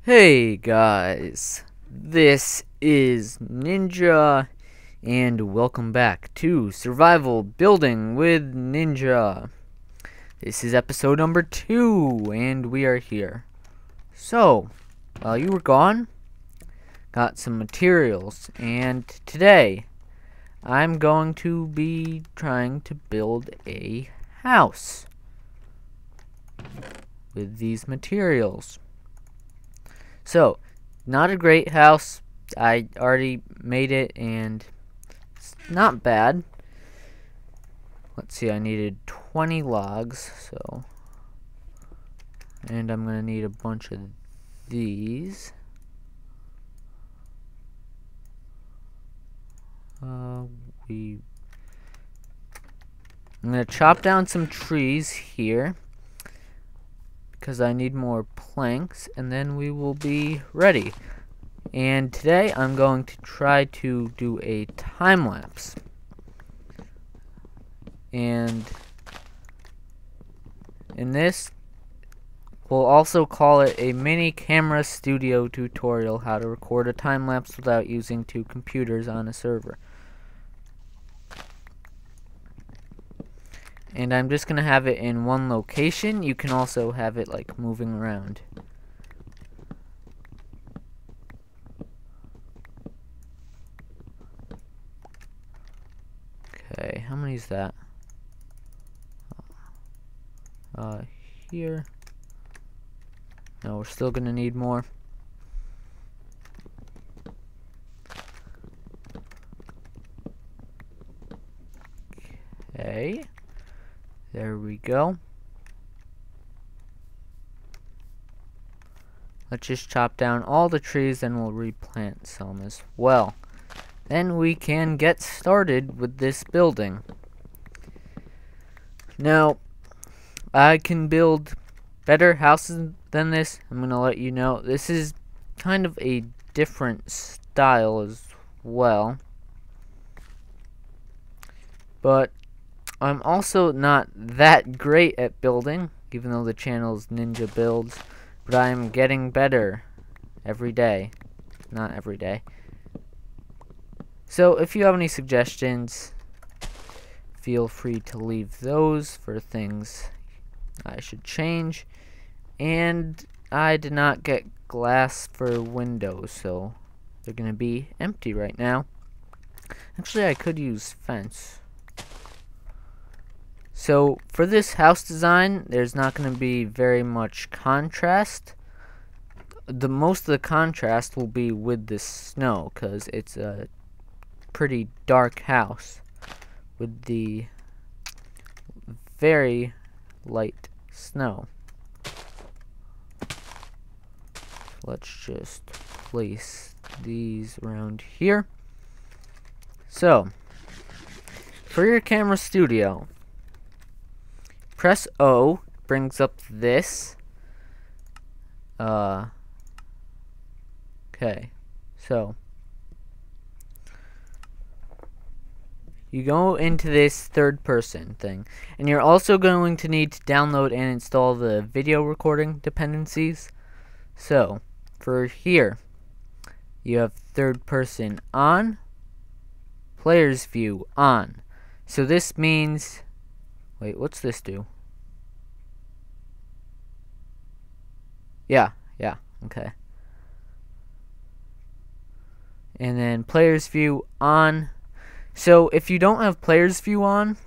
Hey guys, this is Ninja, and welcome back to Survival Building with Ninja. This is episode number 2, and we are here. So, while you were gone, got some materials, and today, I'm going to be trying to build a house with these materials. So, not a great house. I already made it, and it's not bad. Let's see, I needed 20 logs, so... And I'm going to need a bunch of these. I'm going to chop down some trees here, because I need more planks, and then we will be ready. And today I'm going to try to do a time lapse, and in this we'll also call it a mini camera studio tutorial, how to record a time lapse without using 2 computers on a server. And I'm just going to have it in one location. You can also have it like moving around. Okay, how many is that? Here. No, we're still going to need more. Okay. There we go. Let's just chop down all the trees and we'll replant some as well. Then we can get started with this building. Now, I can build better houses than this. I'm going to let you know. This is kind of a different style as well. But I'm also not that great at building, even though the channel is NinjaBuilds, but I'm getting better every day. Not every day. So if you have any suggestions, feel free to leave those for things I should change. And I did not get glass for windows, so they're going to be empty right now. Actually, I could use fence. So for this house design, there's not going to be very much contrast. Most of the contrast will be with the snow, because it's a pretty dark house with the very light snow. Let's just place these around here. So, for your camera studio, press O, brings up this. Okay, so you go into this third person thing, and you're also going to need to download and install the video recording dependencies. So, for here, you have third person on, player's view on. So this means, wait, what's this do? Yeah, okay. And then player's view on. So if you don't have player's view on,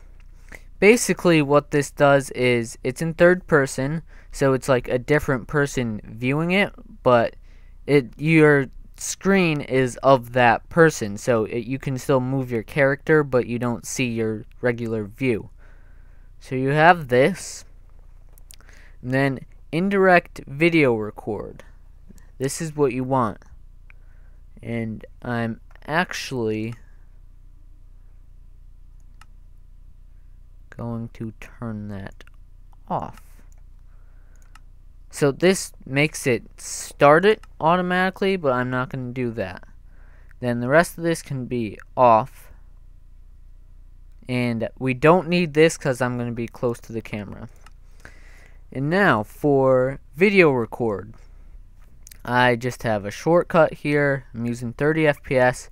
basically what this does is it's in third person, so it's like a different person viewing it, but your screen is of that person, so you can still move your character, but you don't see your regular view. So you have this, and then indirect video record. This is what you want, and I'm actually going to turn that off. So this makes it start it automatically, but I'm not going to do that. Then the rest of this can be off. And we don't need this because I'm going to be close to the camera. And now for video record. I just have a shortcut here. I'm using 30 FPS.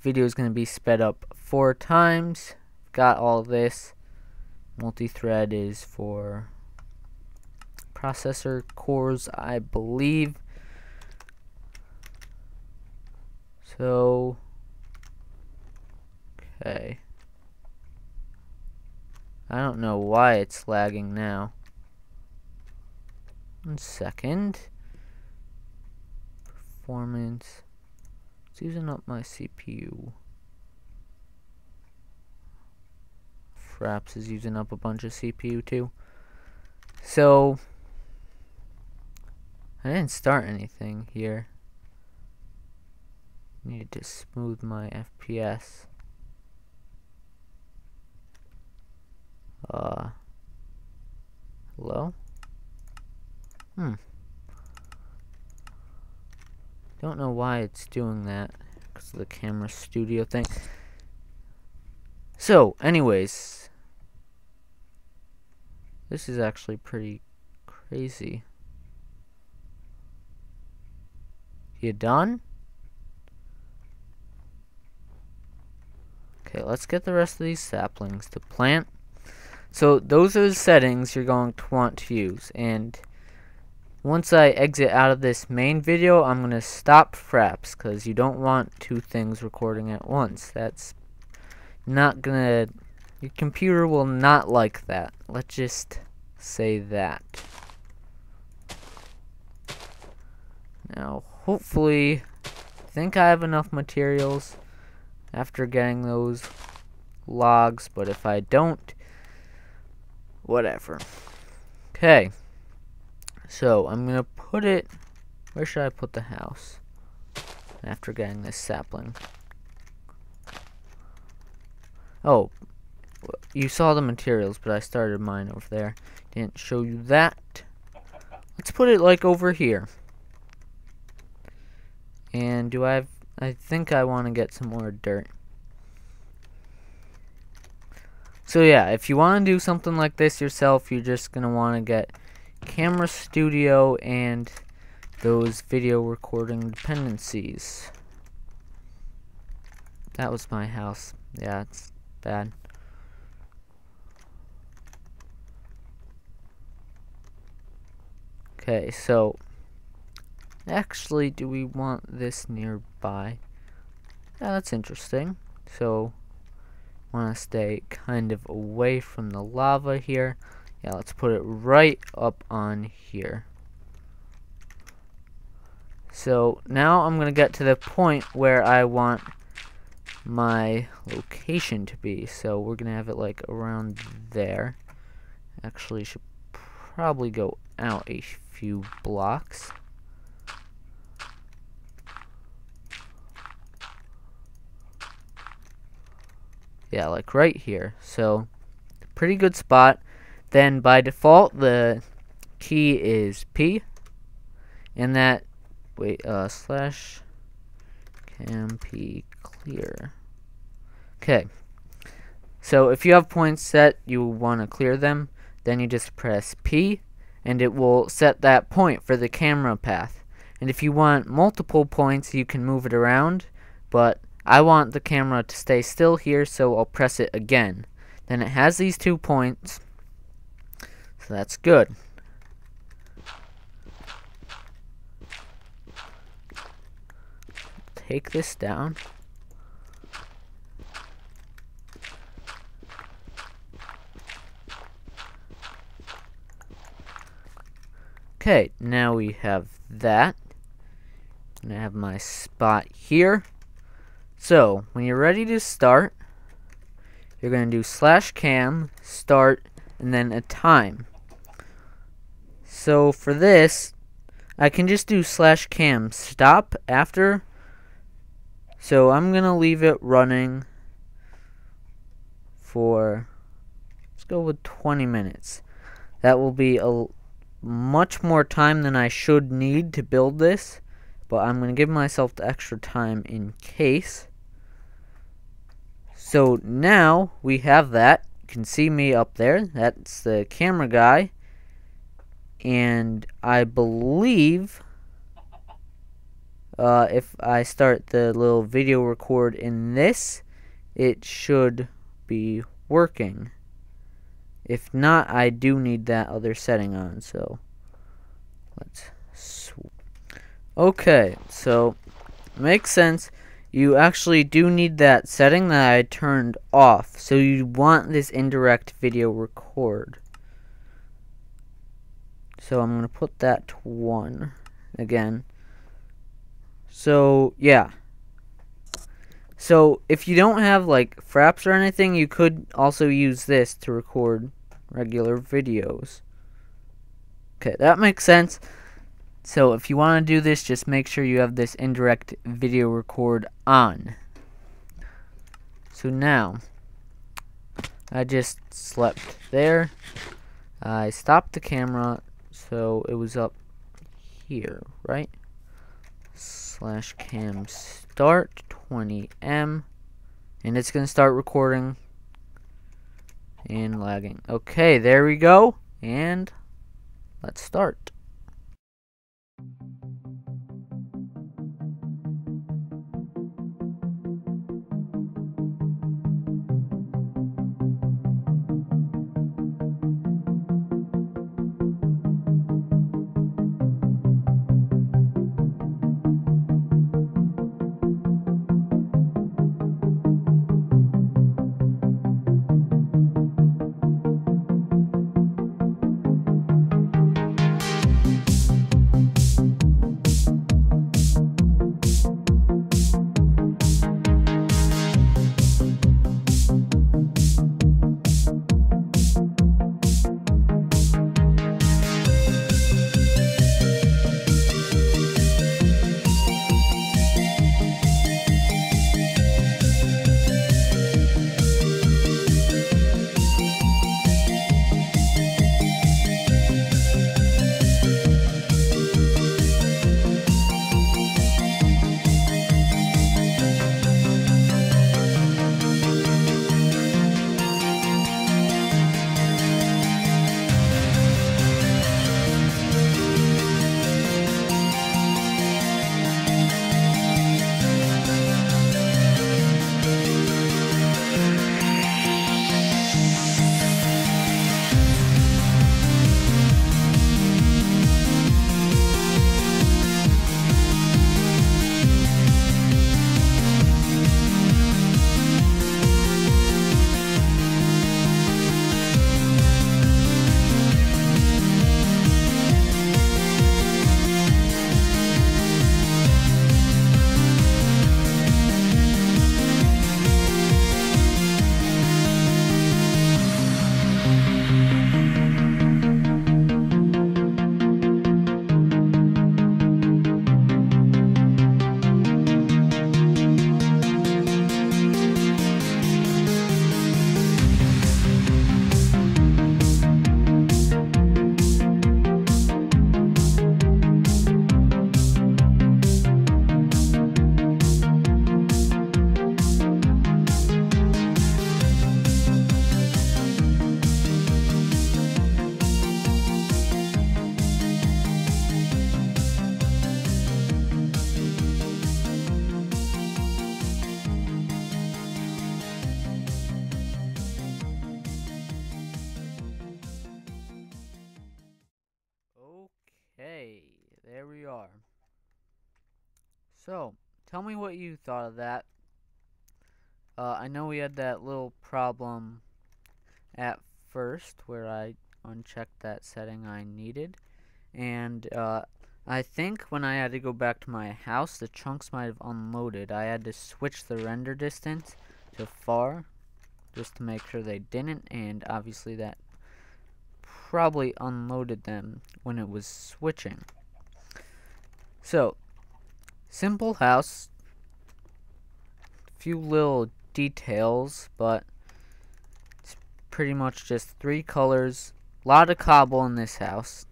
Video is going to be sped up 4 times. Got all this. Multi-thread is for processor cores, I believe. So, okay. I don't know why it's lagging now. 1 second. Performance. It's using up my CPU. Fraps is using up a bunch of CPU too. So, I didn't start anything here. Need to smooth my FPS. Hello? Don't know why it's doing that, because of the camera studio thing. So, anyways, this is actually pretty crazy. You done? Okay, let's get the rest of these saplings to plant. So those are the settings you're going to want to use, and once I exit out of this main video, I'm going to stop fraps, because you don't want 2 things recording at once. That's not gonna, your computer will not like that. Let's just say that. Now, hopefully, I think I have enough materials after getting those logs, but if I don't, whatever. Okay, so I'm gonna put it, where should I put the house after getting this sapling? Oh, you saw the materials, but I started mine over there. Didn't show you that. Let's put it like over here. And do I think I want to get some more dirt. So yeah, if you want to do something like this yourself, you're just going to want to get Camera Studio and those video recording dependencies. That was my house. Yeah, it's bad. Okay, so actually, do we want this nearby? Yeah, that's interesting. So, want to stay kind of away from the lava here. Yeah, let's put it right up on here. So, now I'm going to get to the point where I want my location to be. So, we're going to have it like around there. Actually, should probably go out a few blocks. Yeah, like right here. So, pretty good spot. Then by default, the key is P. And that, wait, slash cam P clear. Okay. So, if you have points set, you want to clear them. Then you just press P, and it will set that point for the camera path. And if you want multiple points, you can move it around, but I want the camera to stay still here, so I'll press it again. Then it has these 2 points, so that's good. Take this down. Okay, now we have that. I'm gonna have my spot here. So, when you're ready to start, you're going to do /cam, start, and then a time. So, for this, I can just do /cam, stop after. So, I'm going to leave it running for, let's go with 20 minutes. That will be a much more time than I should need to build this, but I'm going to give myself the extra time in case. So now we have that. You can see me up there. That's the camera guy. And I believe if I start the little video record in this, it should be working. If not, I do need that other setting on, so let's okay, so makes sense. You actually do need that setting that I turned off, so you want this indirect video record. So I'm going to put that to 1 again. So yeah, so if you don't have like fraps or anything, you could also use this to record regular videos. Okay, that makes sense. So if you want to do this, just make sure you have this indirect video record on. So now, I just slept there. I stopped the camera, so it was up here, right? /cam start 20M, and it's going to start recording and lagging. Okay, there we go, and let's start. Okay, there we are. So, tell me what you thought of that. I know we had that little problem at first where I unchecked that setting I needed, and I think when I had to go back to my house, the chunks might have unloaded. I had to switch the render distance to far just to make sure they didn't, and obviously that probably unloaded them when it was switching. So, simple house, few little details, but it's pretty much just 3 colors. A lot of cobble in this house.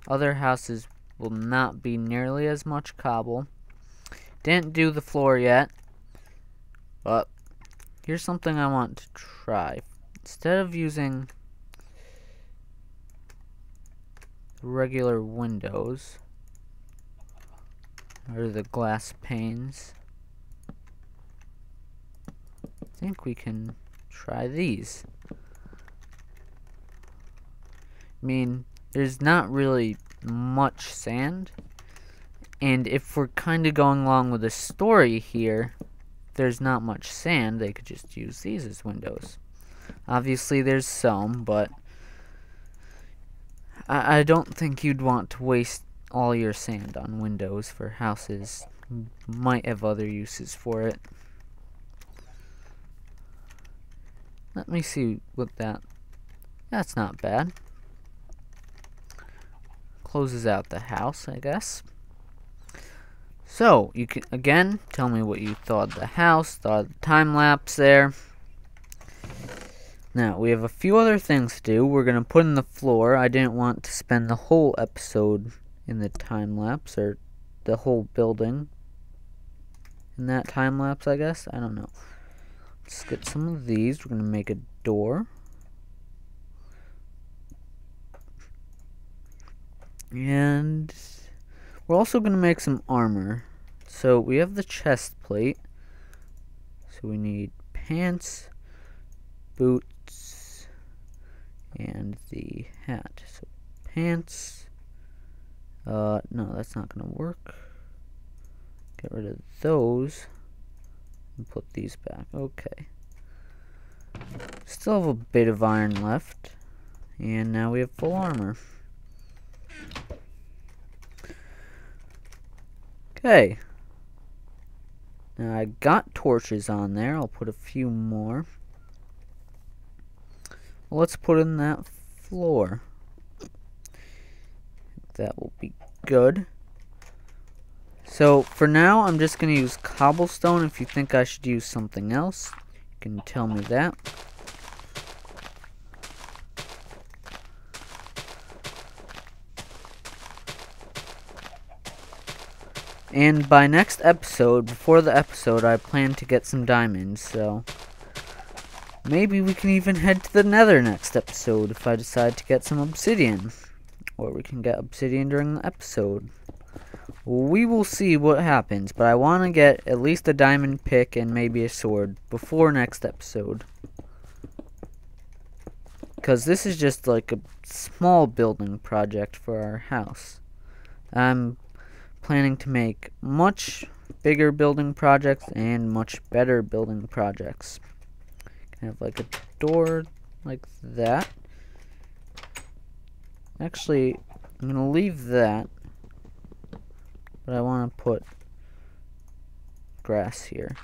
Other houses will not be nearly as much cobble. Didn't do the floor yet, but here's something I want to try. Instead of using regular windows, or the glass panes. I think we can try these. I mean, there's not really much sand, and if we're kind of going along with the story here, there's not much sand, they could just use these as windows. Obviously there's some, but I don't think you'd want to waste all your sand on windows for houses. You might have other uses for it. Let me see what that's not bad. Closes out the house, I guess. So, you can, again, tell me what you thought of the house, thought of the time lapse there. Now, we have a few other things to do. We're going to put in the floor. I didn't want to spend the whole episode in the time lapse, or the whole building in that time lapse, I guess. I don't know. Let's get some of these. We're going to make a door. And we're also going to make some armor. So we have the chest plate. So we need pants, boots, and the hat. So pants. No, that's not going to work. Get rid of those. And put these back. Okay. Still have a bit of iron left. And now we have full armor. Okay. Now I got torches on there. I'll put a few more. Well, let's put in that floor. That will be good. So for now, I'm just going to use cobblestone. If you think I should use something else, you can tell me that. And by next episode, before the episode, I plan to get some diamonds, so maybe we can even head to the nether next episode if I decide to get some obsidian. Or we can get obsidian during the episode. We will see what happens, but I want to get at least a diamond pick and maybe a sword before next episode. Because this is just like a small building project for our house. I'm planning to make much bigger building projects and much better building projects. Can have like a door like that. Actually, I'm going to leave that, but I want to put grass here.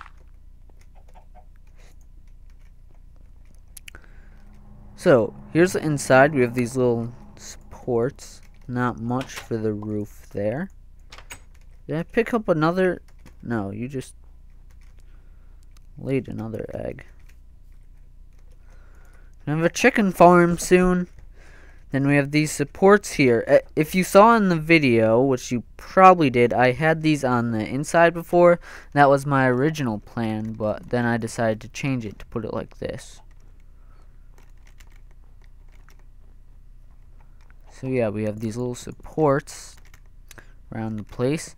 So, here's the inside. We have these little supports. Not much for the roof there. Did I pick up another? No, you just laid another egg. I have a chicken farm soon. Then we have these supports here. If you saw in the video, which you probably did, I had these on the inside before. That was my original plan, but then I decided to change it to put it like this. So yeah, we have these little supports around the place.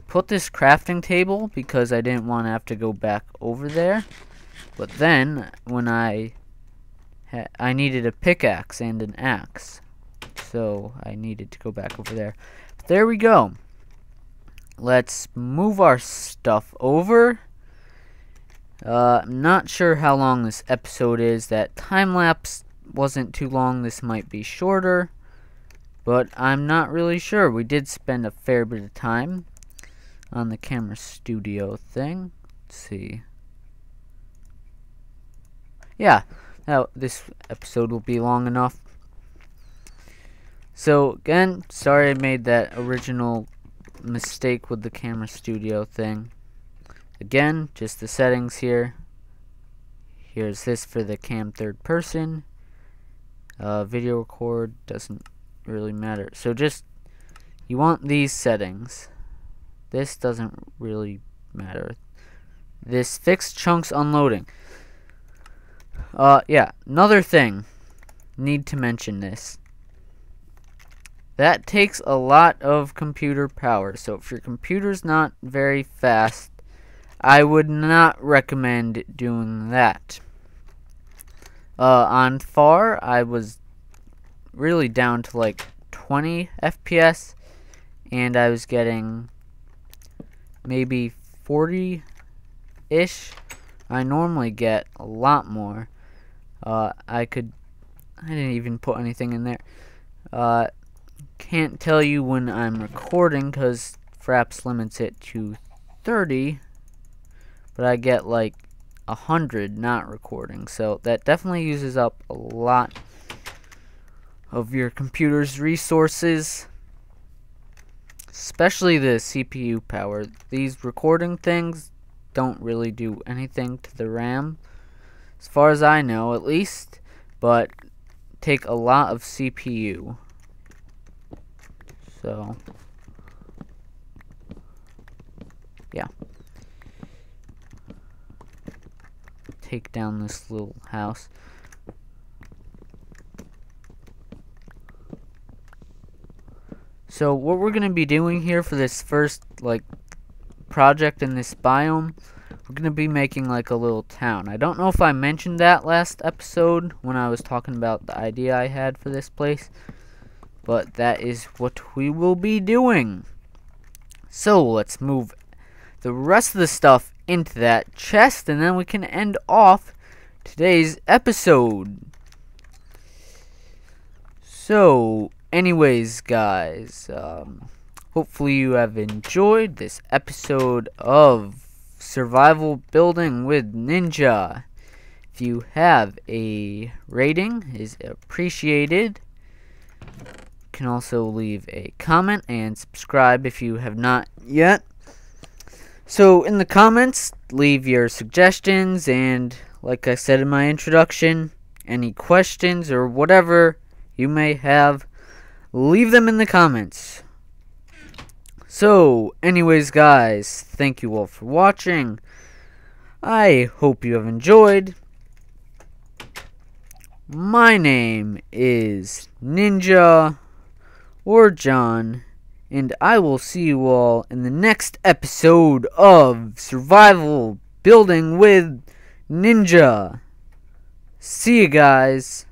Put this crafting table because I didn't want to have to go back over there. But then, when I needed a pickaxe and an axe, so I needed to go back over there. But there we go. Let's move our stuff over. I'm not sure how long this episode is. That time lapse wasn't too long. This might be shorter, but I'm not really sure. We did spend a fair bit of time on the camera studio thing. Let's see. Yeah. Now, this episode will be long enough. So, again, sorry I made that original mistake with the camera studio thing. Again, just the settings here. Here's this for the cam third person. Video record doesn't really matter. So just, you want these settings. This doesn't really matter. This fixed chunks unloading. Yeah, another thing. Need to mention this. that takes a lot of computer power. So if your computer's not very fast, I would not recommend doing that. On far, I was really down to like 20 FPS, and I was getting maybe 40-ish. I normally get a lot more. I didn't even put anything in there. Can't tell you when I'm recording because Fraps limits it to 30, but I get like 100 not recording, so that definitely uses up a lot of your computer's resources, especially the CPU power. These recording things don't really do anything to the RAM, as far as I know at least, but take a lot of CPU. So yeah, take down this little house. So what we're gonna be doing here for this first project in this biome, we're gonna be making like a little town. I don't know if I mentioned that last episode when I was talking about the idea I had for this place, but that is what we will be doing. So let's move the rest of the stuff into that chest, and then we can end off today's episode. So anyways, guys, hopefully you have enjoyed this episode of Survival Building with Ninja. If you have, a rating is appreciated. You can also leave a comment and subscribe if you have not yet. So in the comments, leave your suggestions, and like I said in my introduction, any questions or whatever you may have, leave them in the comments. So anyways, guys, thank you all for watching. I hope you have enjoyed. My name is Ninja or John, and I will see you all in the next episode of Survival Building with Ninja. See you guys.